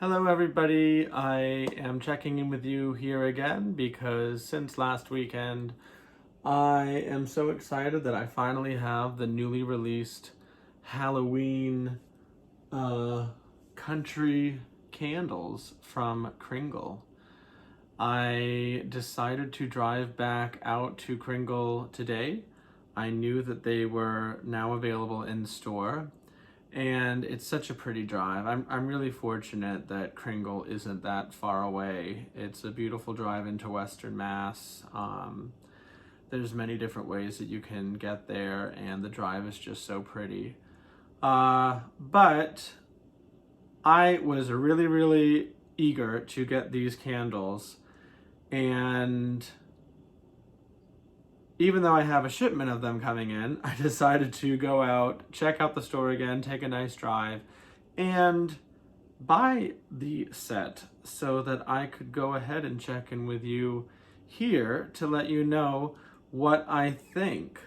Hello everybody, I am checking in with you here again because since last weekend I am so excited that I finally have the newly released Halloween country candles from Kringle. I decided to drive back out to Kringle today. I knew that they were now available in store. And it's such a pretty drive. I'm really fortunate that Kringle isn't that far away. It's a beautiful drive into Western Mass. There's many different ways that you can get there, and the drive is just so pretty. But I was really eager to get these candles, and even though I have a shipment of them coming in, I decided to go out, check out the store again, take a nice drive, and buy the set so that I could go ahead and check in with you here to let you know what I think.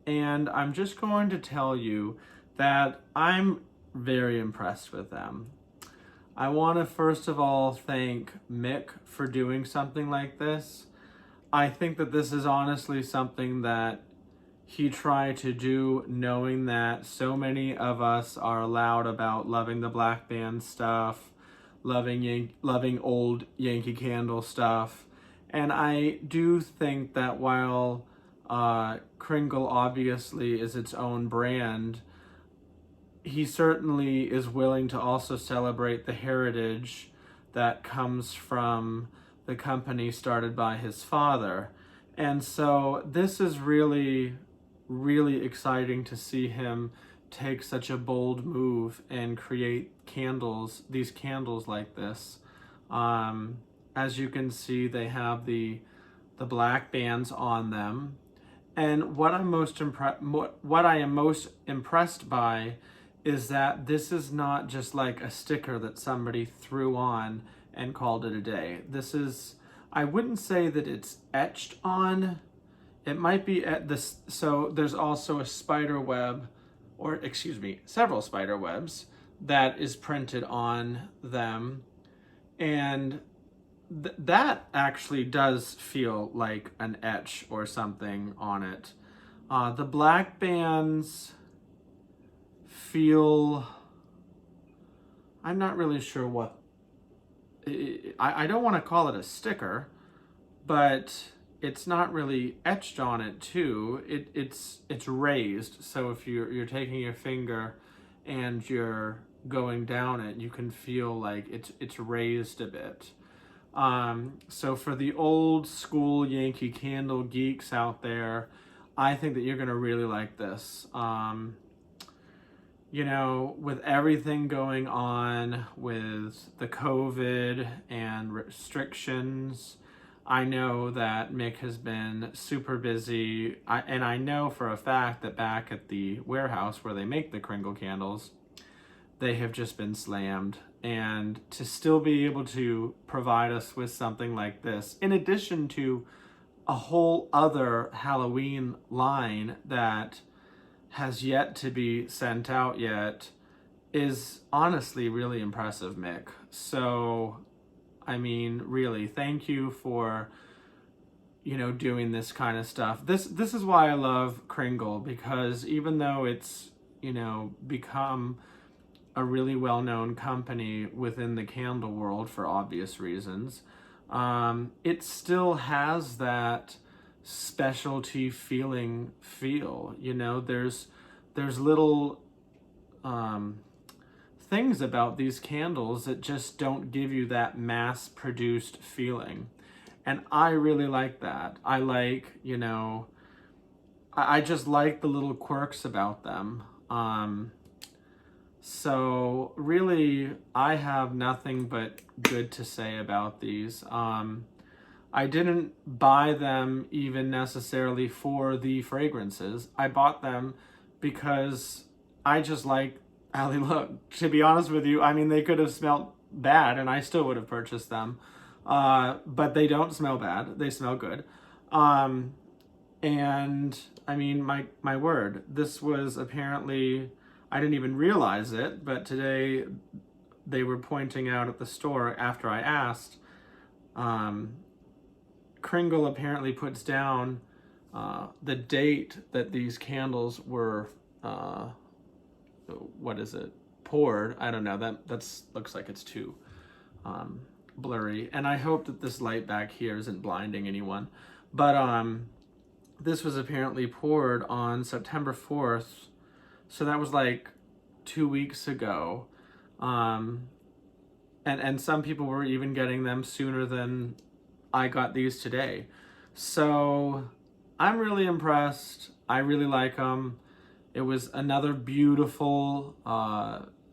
And I'm just going to tell you that I'm very impressed with them. I want to first of all thank Mick for doing something like this. I think that this is honestly something that he tried to do, knowing that so many of us are loud about loving the black band stuff, loving old Yankee Candle stuff. And I do think that while Kringle obviously is its own brand, he certainly is willing to also celebrate the heritage that comes from the company started by his father. And so this is really exciting to see him take such a bold move and create these candles like this. As you can see, they have the black bands on them. And what I am most impressed by is that this is not just like a sticker that somebody threw on and called it a day. I wouldn't say that it's etched on. It might be at this, so there's also a spider web, or excuse me, several spider webs that is printed on them. And that actually does feel like an etch or something on it. The black bands feel, I'm not really sure what, I don't want to call it a sticker, but it's not really etched on it too. It's raised, so if you're taking your finger and you're going down it, you can feel like it's raised a bit. So for the old school Yankee Candle geeks out there, I think that you're gonna really like this. With everything going on with the COVID and restrictions, I know that Mick has been super busy. And I know for a fact that back at the warehouse where they make the Kringle candles, they have just been slammed. And to still be able to provide us with something like this, in addition to a whole other Halloween line that has yet to be sent out yet, is honestly really impressive, Mick. So, I mean, really, thank you for, doing this kind of stuff. This is why I love Kringle, because even though it's, become a really well-known company within the candle world for obvious reasons, it still has that specialty feel. There's little things about these candles that just don't give you that mass-produced feeling. And I really like that. I like, I just like the little quirks about them. So really, I have nothing but good to say about these. I didn't buy them even necessarily for the fragrances. I bought them because I just like how they look. To be honest with you, I mean, they could have smelled bad and I still would have purchased them. But they don't smell bad. They smell good. And I mean, my word, this was apparently, I didn't even realize it, but today they were pointing out at the store after I asked, Kringle apparently puts down the date that these candles were, what is it, poured. I don't know, that's looks like it's too blurry. And I hope that this light back here isn't blinding anyone. But this was apparently poured on September 4th. So that was like 2 weeks ago. And some people were even getting them sooner than I got these today. So I'm really impressed. I really like them. It was another beautiful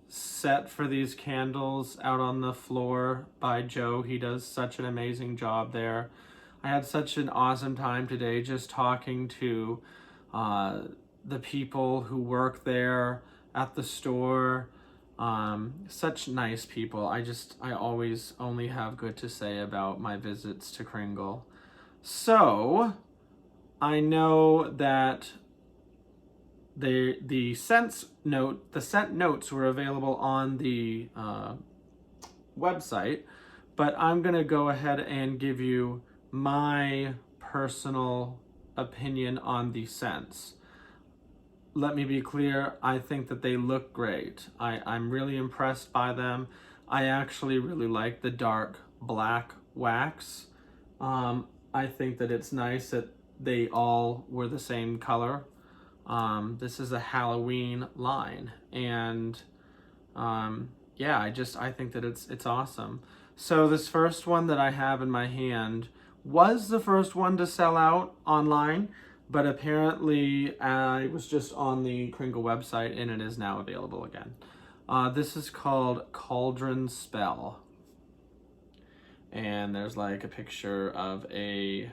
set for these candles out on the floor by Joe. He does such an amazing job there. I had such an awesome time today just talking to the people who work there at the store. Such nice people. I always only have good to say about my visits to Kringle. So I know that the scent notes were available on the website, but I'm gonna go ahead and give you my personal opinion on the scents. Let me be clear, I think that they look great. I'm really impressed by them. I actually really like the dark black wax. I think that it's nice that they all were the same color. This is a Halloween line, and yeah, I think that it's awesome. So this first one that I have in my hand was the first one to sell out online, but apparently I was just on the Kringle website and it is now available again. This is called Cauldron Spell. And there's like a picture of a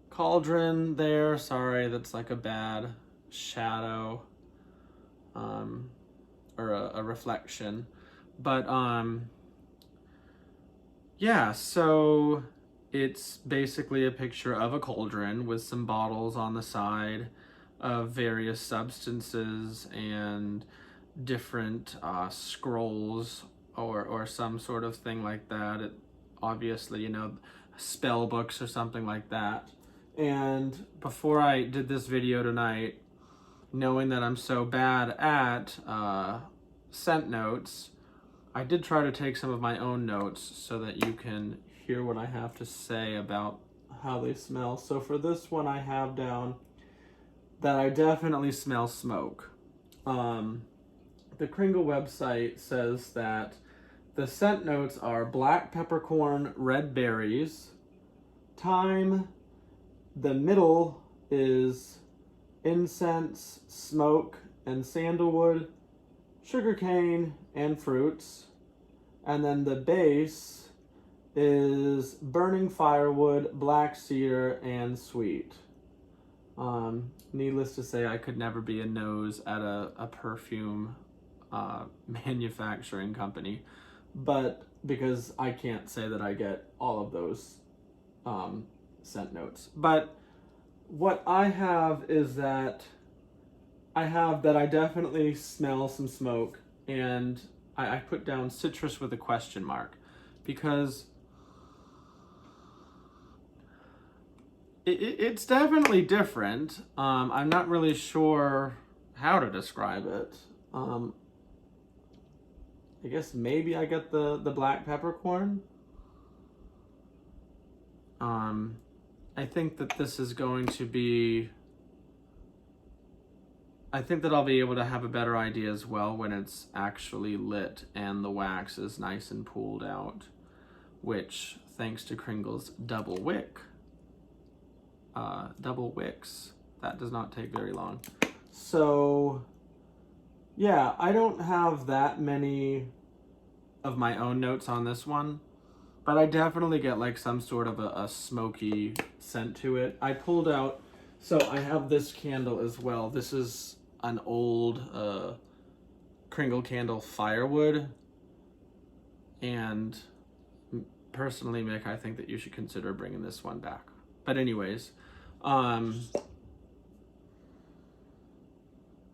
cauldron there. Sorry, that's like a bad shadow or a reflection. But yeah, so it's basically a picture of a cauldron with some bottles on the side of various substances and different scrolls or some sort of thing like that. It obviously, you know, spell books or something like that. And before I did this video tonight, knowing that I'm so bad at scent notes, I did try to take some of my own notes so that you can hear what I have to say about how they smell. So for this one, I have down that I definitely smell smoke. The Kringle website says that the scent notes are black peppercorn, red berries, thyme. The middle is incense, smoke, and sandalwood, sugarcane, and fruits. And then the base is burning firewood, black cedar, and sweet. Needless to say, I could never be a nose at a perfume manufacturing company, but because I can't say that I get all of those scent notes. But what I have is that I definitely smell some smoke, and I put down citrus with a question mark because it's definitely different. I'm not really sure how to describe it. I guess maybe I get the black peppercorn. I think that this is going to be, I think that I'll be able to have a better idea as well when it's actually lit and the wax is nice and pooled out, which, thanks to Kringle's double wicks, that does not take very long. So yeah, I don't have that many of my own notes on this one, but I definitely get like some sort of a smoky scent to it. I pulled out, so I have this candle as well. This is an old Kringle candle, firewood. And personally, Mick, I think that you should consider bringing this one back. But anyways,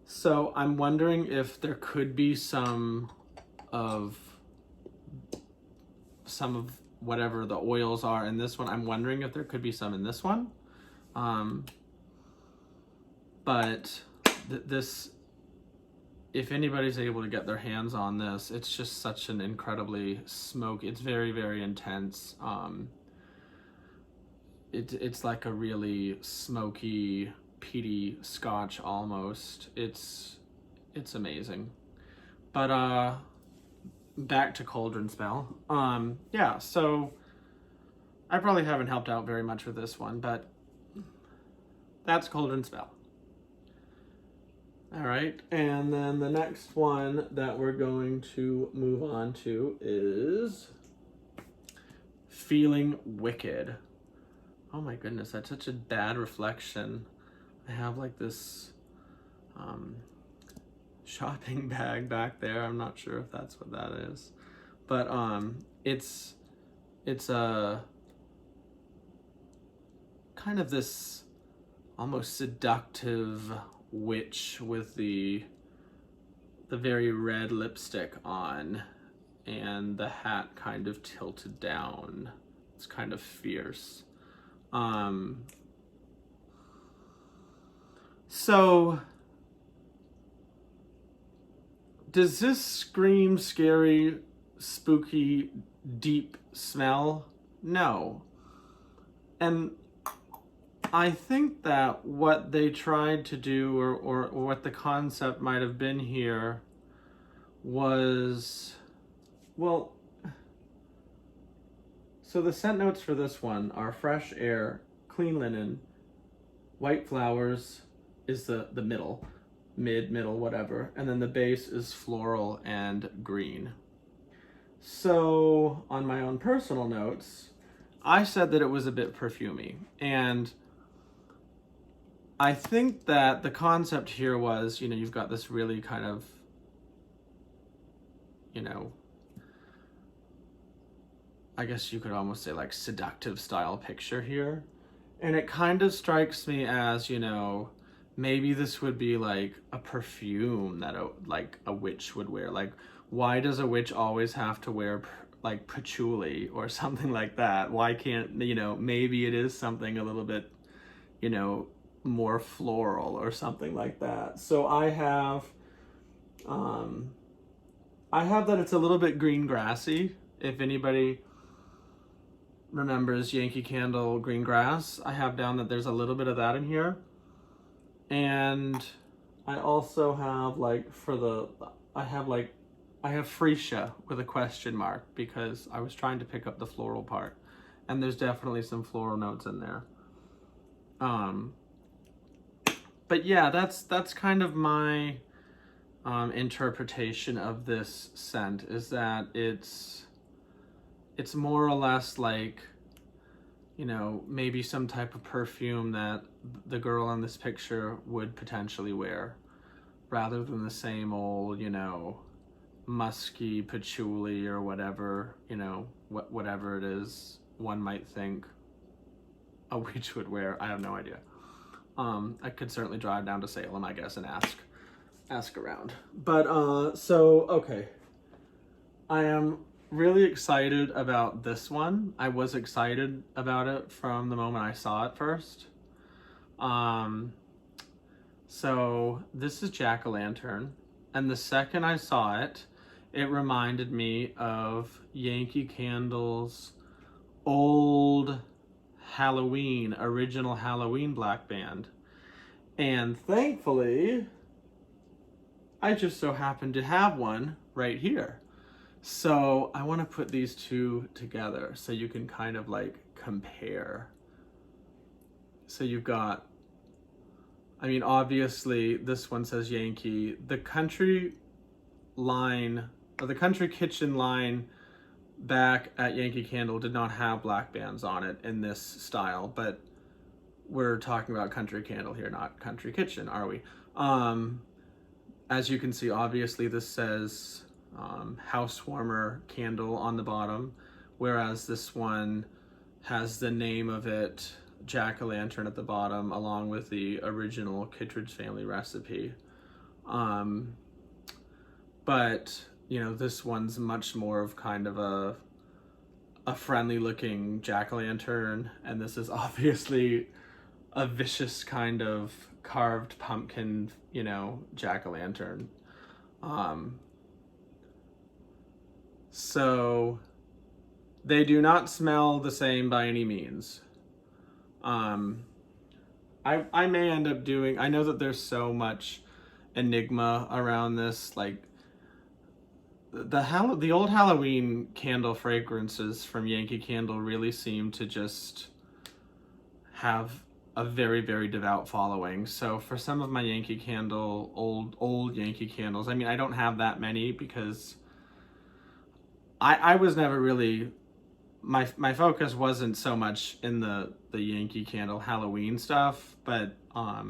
so I'm wondering if there could be some of some of whatever the oils are in this one. I'm wondering if there could be some in this one. But this, if anybody's able to get their hands on this, it's just such an incredibly smoky, it's very, very intense. It's like a really smoky, peaty scotch almost. It's amazing. But back to Cauldron Spell. Yeah, so I probably haven't helped out very much with this one, but that's Cauldron Spell. All right, and then the next one that we're going to move on to is Feeling Wicked. Oh my goodness, that's such a bad reflection. I have like this shopping bag back there. I'm not sure if that's what that is, but it's a kind of this almost seductive witch with the very red lipstick on and the hat kind of tilted down. It's kind of fierce. So does this scream scary, spooky, deep smell? No. And I think that what they tried to do, or what the concept might have been here, was, well, so the scent notes for this one are fresh air, clean linen, white flowers is the middle, middle, whatever, and then the base is floral and green. So on my own personal notes, I said that it was a bit perfumey, and I think that the concept here was, you've got this really kind of, I guess you could almost say like seductive style picture here. And it kind of strikes me as, maybe this would be like a perfume that a witch would wear. Like, why does a witch always have to wear like patchouli or something like that? Why can't, maybe it is something a little bit, more floral or something like that. So I have that it's a little bit green grassy. If anybody remembers Yankee Candle Green Grass, I have down that there's a little bit of that in here. And I also have I have freesia with a question mark because I was trying to pick up the floral part, and there's definitely some floral notes in there. But yeah, that's kind of my interpretation of this scent, is that it's more or less like, maybe some type of perfume that the girl in this picture would potentially wear, rather than the same old, musky patchouli or whatever, whatever it is one might think a witch would wear. I have no idea. I could certainly drive down to Salem, I guess, and ask around. But so okay, I am really excited about this one. I was excited about it from the moment I saw it first. So this is Jack-o'-lantern, and the second I saw it, it reminded me of Yankee Candle's old original Halloween black band. And thankfully, I just so happen to have one right here. So I want to put these two together so you can kind of like compare. So you've got, obviously this one says Yankee. The country line, or the country kitchen line back at Yankee Candle did not have black bands on it in this style, but we're talking about Country Candle here, not Country Kitchen, are we? As you can see, obviously this says Housewarmer Candle on the bottom, whereas this one has the name of it, Jack-o'-lantern, at the bottom, along with the original Kittredge family recipe. But this one's much more of kind of a a friendly looking jack-o'-lantern, and this is obviously a vicious kind of carved pumpkin, you know, jack-o'-lantern. So they do not smell the same by any means. I may end up doing, I know that there's so much enigma around this, like the old Halloween candle fragrances from Yankee Candle really seem to just have a very, very devout following. So for some of my Yankee Candle, old Yankee Candles, I mean, I don't have that many because I was never really, my focus wasn't so much in the Yankee Candle Halloween stuff, but I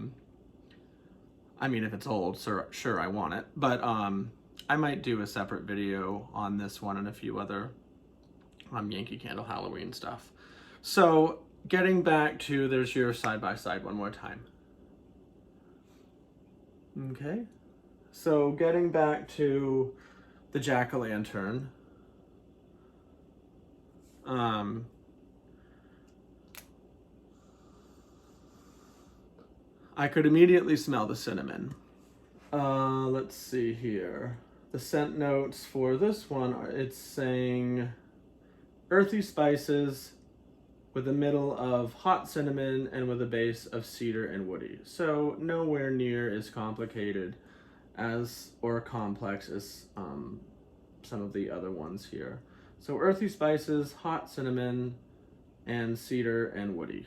mean, if it's old, sure I want it, but I might do a separate video on this one and a few other Yankee Candle Halloween stuff. So getting back to, there's your side by side one more time. Okay, so getting back to the jack-o'-lantern. I could immediately smell the cinnamon. Let's see here. The scent notes for this one, it's saying earthy spices with a middle of hot cinnamon and with a base of cedar and woody. So nowhere near as complicated as or complex as some of the other ones here. So earthy spices, hot cinnamon, and cedar and woody.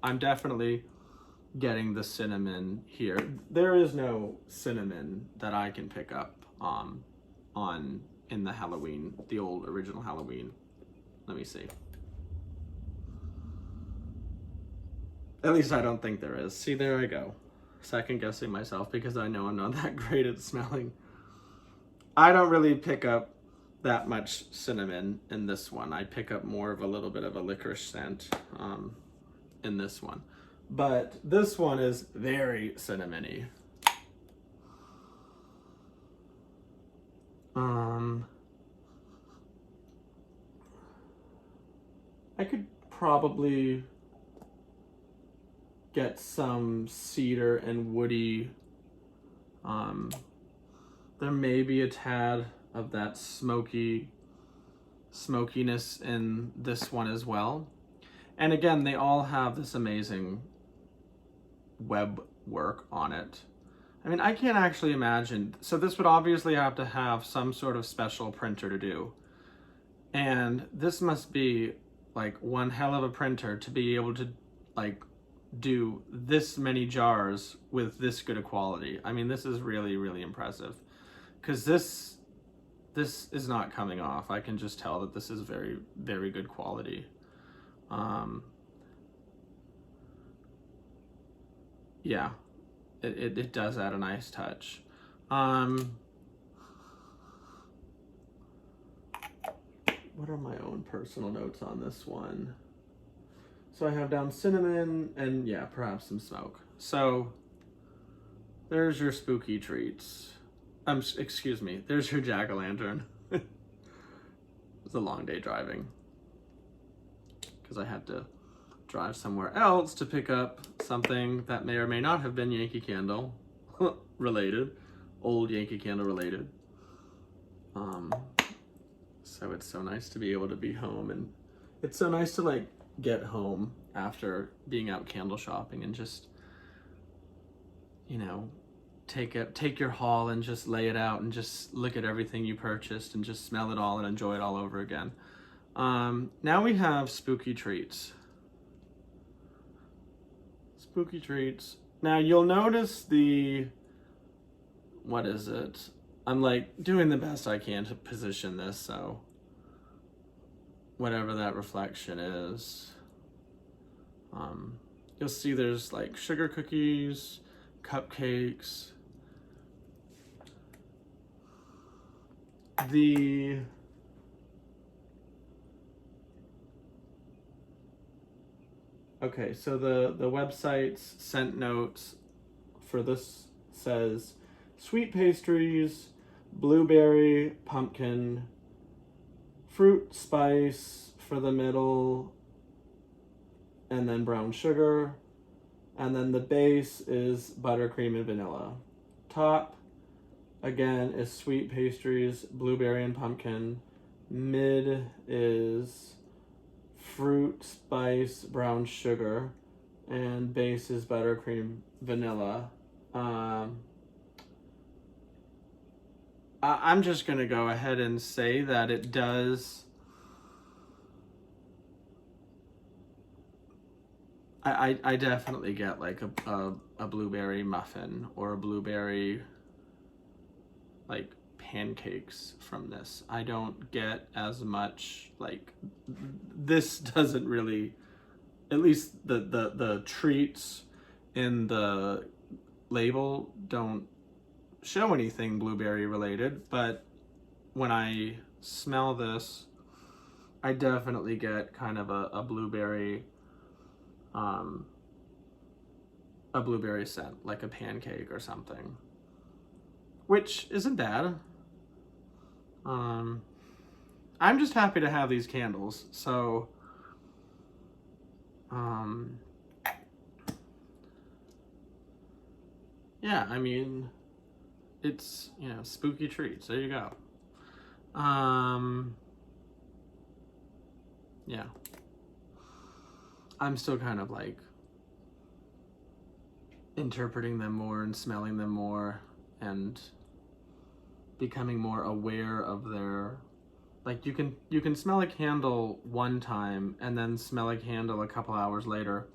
I'm definitely getting the cinnamon here. There is no cinnamon that I can pick up in the Halloween, the old original Halloween. Let me see. At least I don't think there is. See, there I go. Second guessing myself because I know I'm not that great at smelling. I don't really pick up that much cinnamon in this one. I pick up more of a little bit of a licorice scent in this one. But this one is very cinnamony. I could probably get some cedar and woody. There may be a tad of that smokiness in this one as well. And again, they all have this amazing web work on it. I mean, I can't actually imagine. So this would obviously have to have some sort of special printer to do. And this must be like one hell of a printer to be able to like do this many jars with this good a quality. I mean, this is really, really impressive. Because this is not coming off. I can just tell that this is very, very good quality. Yeah, it does add a nice touch. What are my own personal notes on this one? So I have down cinnamon and yeah, perhaps some smoke. So there's your spooky treats. Excuse me, there's your jack-o'-lantern. It was a long day driving because I had to drive somewhere else to pick up something that may or may not have been Yankee Candle related, old Yankee Candle related. So it's so nice to be able to be home, and it's so nice to like get home after being out candle shopping and just, you know, take your haul and just lay it out and just look at everything you purchased and just smell it all and enjoy it all over again. Now we have spooky treats. Spooky treats. Now you'll notice what is it? I'm like doing the best I can to position this, so whatever that reflection is. You'll see there's like sugar cookies, cupcakes. Okay, so the website's scent notes for this says sweet pastries, blueberry, pumpkin, fruit spice for the middle, and then brown sugar. And then the base is buttercream and vanilla. Top, again, is sweet pastries, blueberry and pumpkin. Mid is fruit, spice, brown sugar. And base is buttercream, vanilla. I'm just going to go ahead and say that it does... I definitely get like a blueberry muffin or a blueberry like pancakes from this. I don't get as much, like, this doesn't really, at least the treats in the label don't show anything blueberry related, but when I smell this, I definitely get kind of a blueberry scent, like a pancake or something, which isn't bad. I'm just happy to have these candles, so yeah, I mean, it's, you know, spooky treats. There you go. Yeah. I'm still kind of like interpreting them more and smelling them more and becoming more aware of their, like, you can smell a candle one time and then smell a candle a couple hours later,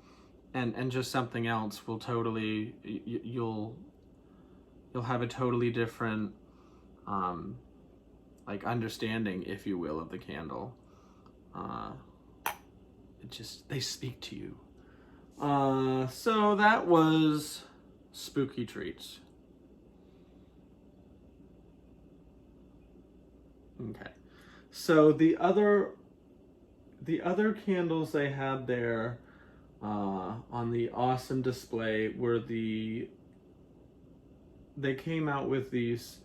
and just something else will totally, you'll have a totally different like understanding, if you will, of the candle. It just, they speak to you. So that was spooky treats. Okay. So the other candles they had there on the awesome display were they came out with these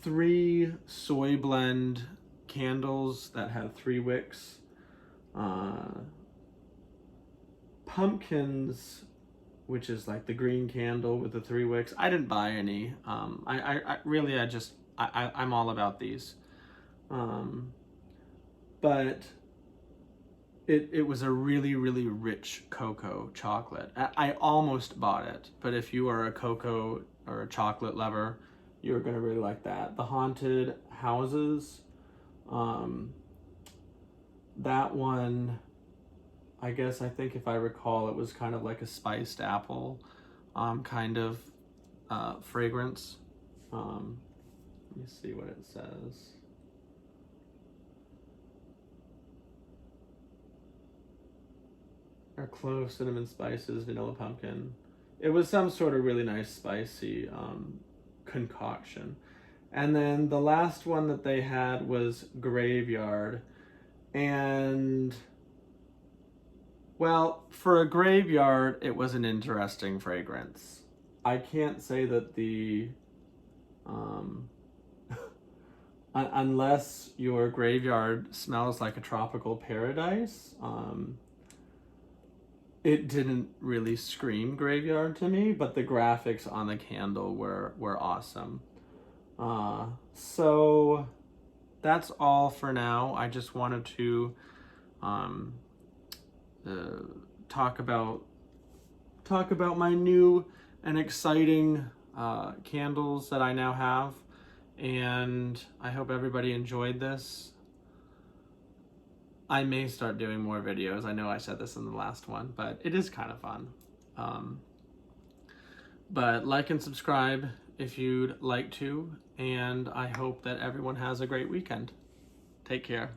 3 soy blend candles that had 3 wicks. Pumpkins, which is like the green candle with the 3 wicks. I didn't buy any. I'm all about these. But it was a really, really rich cocoa chocolate. I almost bought it, but if you are a cocoa or a chocolate lover, you're gonna really like that. The Haunted Houses, that one, I think if I recall, it was kind of like a spiced apple kind of fragrance. Let me see what it says. Or clove, cinnamon, spices, vanilla, pumpkin. It was some sort of really nice spicy concoction. And then the last one that they had was Graveyard. And, well, for a graveyard, it was an interesting fragrance. I can't say that the, unless your graveyard smells like a tropical paradise, it didn't really scream graveyard to me, but the graphics on the candle were awesome. So that's all for now. I just wanted to talk about my new and exciting candles that I now have, and I hope everybody enjoyed this. I may start doing more videos. I know I said this in the last one, but it is kind of fun. But like and subscribe if you'd like to, and I hope that everyone has a great weekend. Take care.